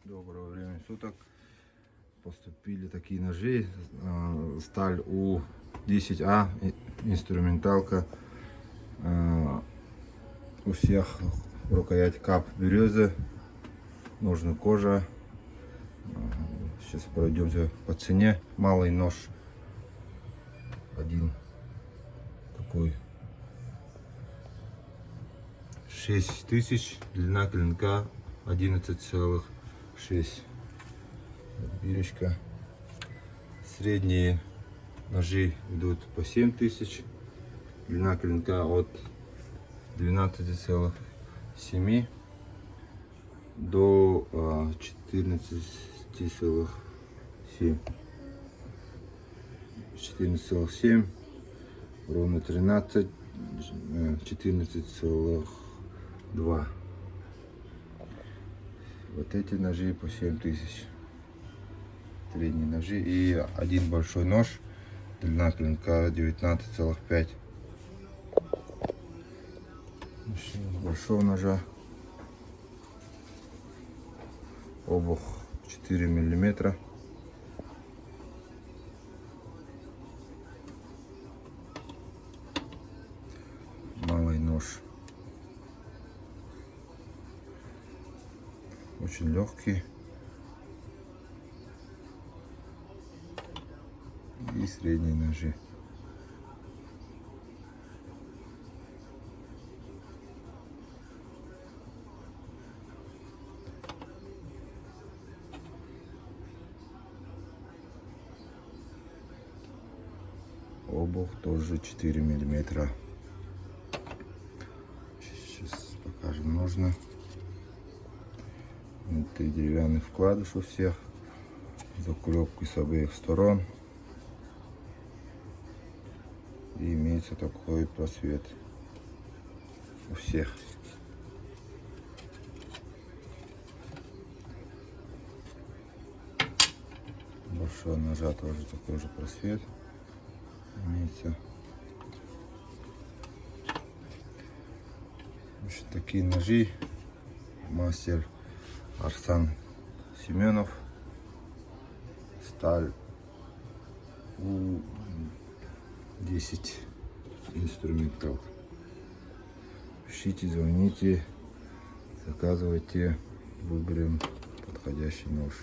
Доброго времени суток. Поступили такие ножи. Сталь У10А, инструменталка. У всех рукоять кап березы, ножны кожа. Сейчас пройдемся по цене. Малый нож один такой 6000, длина клинка 11,6. Бирочка. Средние ножи идут по 7000, длина клинка от 12,7 до 14,7. 14,7 ровно 13, 14,2. Вот эти ножи по 7000. Средние ножи. И один большой нож, длина клинка 19,5. Большого ножа. Обух 4 миллиметра. Малый нож. Очень легкий. И средние ножи. Обух тоже 4 миллиметра. Сейчас покажем ножны. Это деревянный вкладыш у всех. Заклепки с обеих сторон. И имеется такой просвет у всех. Большого ножа тоже такой же просвет имеется. Значит, такие ножи мастер Арсан Семенов. Сталь У10 инструментал. Ищите, звоните, заказывайте, выберем подходящий нож.